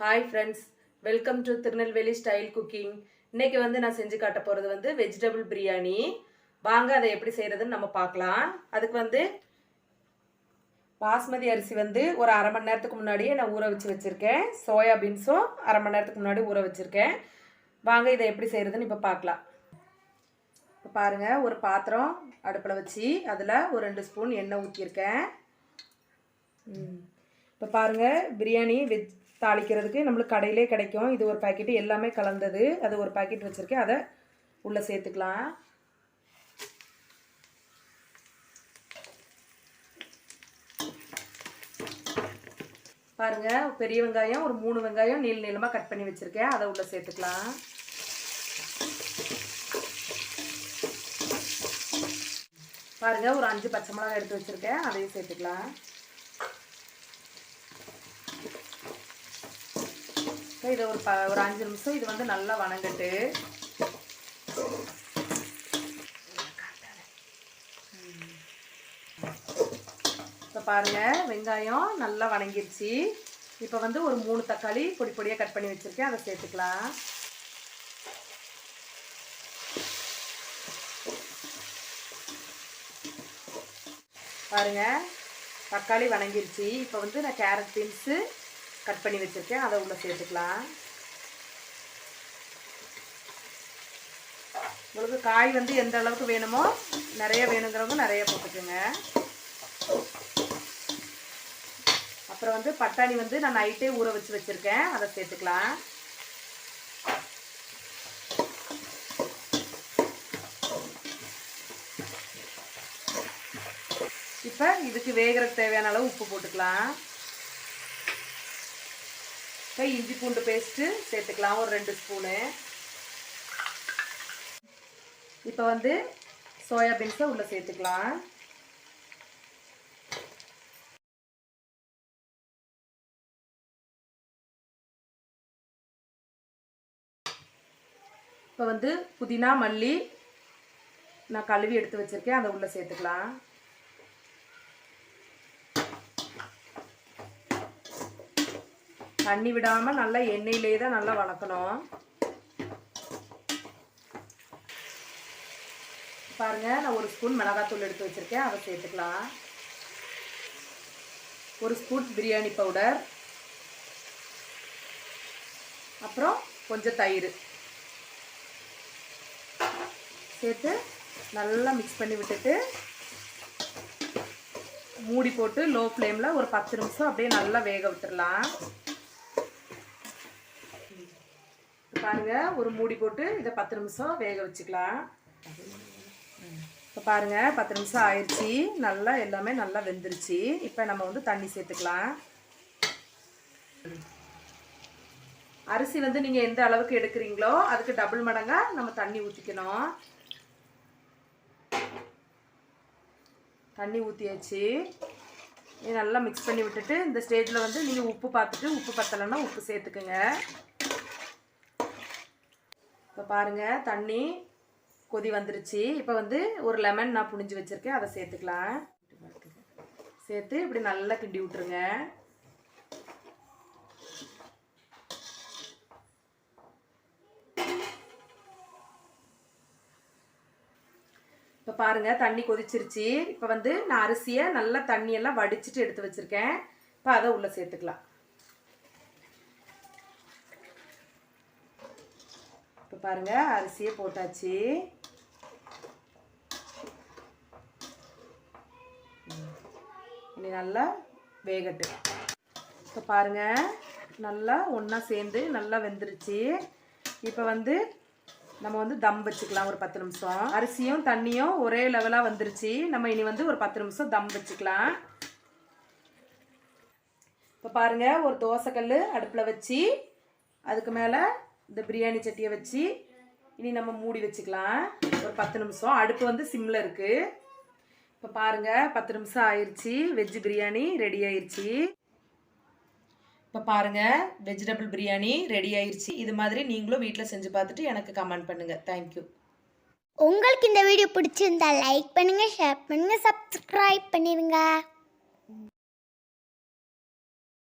Hi friends, welcome to Tirunelveli style cooking. இன்னைக்கு நான் செஞ்சு காட்ட போகிறது வெஜிடபிள் பிரியாணி. வாங்க அதை எப்படி செய்கிறதுன்னு நம்ம பார்க்கலாம். அதுக்கு பாஸ்மதி அரிசி ஒரு அரை மணி நேரத்துக்கு முன்னாடியே நான் ஊற வச்சுருக்கேன். சோயா பீன்ஸும் அரை மணி நேரத்துக்கு முன்னாடி ஊற வச்சுருக்கேன். வாங்க இதை எப்படி செய்கிறதுன்னு இப்போ பார்க்கலாம். இப்போ பாருங்கள், ஒரு பாத்திரம் அடுப்பில் வச்சு அதில் ஒரு 2 ஸ்பூன் எண்ணெய் ஊற்றிருக்கேன். இப்போ பாருங்கள், பிரியாணி வெஜ் தாளிக்கிறதுக்கு நம்மளுக்கு கடையிலே கிடைக்கும். இது ஒரு பாக்கெட்டு எல்லாமே கலந்தது. அது ஒரு பாக்கெட் வச்சுருக்கேன், அதை உள்ளே சேர்த்துக்கலாம். பாருங்கள், பெரிய வெங்காயம் ஒரு 3 வெங்காயம் நீள நீளமாக கட் பண்ணி வச்சுருக்கேன், அதை உள்ளே சேர்த்துக்கலாம். பாருங்கள், ஒரு 5 பச்சை மிளகாய் எடுத்து வச்சுருக்கேன், அதையும் சேர்த்துக்கலாம். இது ஒரு 5 நிமிஷம் இது நல்லா வணங்கட்டு. இப்போ பாருங்கள், வெங்காயம் நல்லா வணங்கிருச்சு. இப்போ ஒரு 3 தக்காளி பொடி பொடியாக கட் பண்ணி வச்சுருக்கேன், அதை சேர்த்துக்கலாம். பாருங்கள், தக்காளி வணங்கிருச்சு. இப்போ நான் கேரட் பீன்ஸு கட் பண்ணி வச்சுருக்கேன், அதை உள்ளே சேர்த்துக்கலாம். உங்களுக்கு காய் எந்த அளவுக்கு வேணுமோ, நிறைய வேணுங்கிறவங்க நிறைய போட்டுக்கோங்க. அப்புறம் பட்டாணி நான் நைட்டே ஊற வச்சுருக்கேன், அதை சேர்த்துக்கலாம். இப்போ இதுக்கு வேகிறதுக்கு தேவையான அளவு உப்பு போட்டுக்கலாம். இஞ்சி பூண்டு பேஸ்ட்டு சேர்த்துக்கலாம், ஒரு 2 ஸ்பூனு. இப்போ சோயா பீன்ஸை உள்ளே சேர்த்துக்கலாம். இப்போ புதினா மல்லி நான் கழுவி எடுத்து வச்சுருக்கேன், அதை உள்ளே சேர்த்துக்கலாம். தண்ணி விடாமல் நல்லா எண்ணெயிலே தான் நல்லா வணக்கணும். பாருங்கள், நான் 1 ஸ்பூன் மிளகாத்தூள் எடுத்து வச்சுருக்கேன், அதை சேர்த்துக்கலாம். 1 ஸ்பூன் பிரியாணி பவுடர், அப்புறம் கொஞ்சம் தயிர் சேர்த்து நல்லா மிக்ஸ் பண்ணி விட்டுட்டு மூடி போட்டு லோ ஃப்ளேமில் ஒரு 10 நிமிஷம் அப்படியே நல்லா வேக விட்டுடலாம். பாருங்க, ஒரு மூடி போட்டு இதை 10 நிமிஷம் வேக வச்சுக்கலாம். இப்போ பாருங்க, 10 நிமிஷம் ஆயிடுச்சு. நல்லா எல்லாமே நல்லா வெந்துருச்சு. இப்போ நம்ம தண்ணி சேர்த்துக்கலாம். அரிசி நீங்கள் எந்த அளவுக்கு எடுக்கிறீங்களோ அதுக்கு டபுள் மடங்காக நம்ம தண்ணி ஊற்றிக்கணும். தண்ணி ஊற்றியாச்சு. நல்லா மிக்ஸ் பண்ணி விட்டுட்டு இந்த ஸ்டேஜில் நீங்கள் உப்பு பார்த்துட்டு உப்பு பத்தலைன்னா உப்பு சேர்த்துக்குங்க. இப்போ பாருங்கள், தண்ணி கொதி வந்துருச்சு. இப்போ ஒரு லெமன் நான் புழிஞ்சு வச்சுருக்கேன், அதை சேர்த்துக்கலாம். சேர்த்து இப்படி நல்லா கிண்டி விட்டுருங்க. இப்போ பாருங்கள், தண்ணி கொதிச்சிருச்சு. இப்போ நான் அரிசியை நல்லா தண்ணியெல்லாம் வடிச்சிட்டு எடுத்து வச்சுருக்கேன். இப்போ அதை உள்ளே சேர்த்துக்கலாம். இப்போ பாருங்கள், அரிசியை போட்டாச்சு. இனி நல்லா வேகட்டு. இப்போ பாருங்கள், நல்லா ஒன்றா சேர்ந்து நல்லா வெந்துருச்சு. இப்போ நம்ம தம் வச்சுக்கலாம் ஒரு 10 நிமிஷம். அரிசியும் தண்ணியும் ஒரே லெவலாக வந்துருச்சு. நம்ம இனி ஒரு 10 நிமிஷம் தம் வச்சுக்கலாம். இப்போ பாருங்கள், ஒரு தோசைக்கல் அடுப்பில் வச்சு அதுக்கு மேலே இந்த பிரியாணி சட்டியை வச்சு இனி நம்ம மூடி வச்சுக்கலாம் ஒரு 10 நிமிஷம். அடுப்பு சிம்மில் இருக்குது. இப்போ பாருங்கள், 10 நிமிஷம் ஆயிடுச்சு. வெஜ் பிரியாணி ரெடி ஆயிடுச்சு. இப்போ பாருங்கள், வெஜிடபிள் பிரியாணி ரெடி ஆயிடுச்சு. இது மாதிரி நீங்களும் வீட்டில் செஞ்சு பார்த்துட்டு எனக்கு கமெண்ட் பண்ணுங்கள். தேங்க்யூ. உங்களுக்கு இந்த வீடியோ பிடிச்சிருந்தா லைக் பண்ணுங்கள், ஷேர் பண்ணுங்கள், சப்ஸ்கிரைப் பண்ணிடுங்க.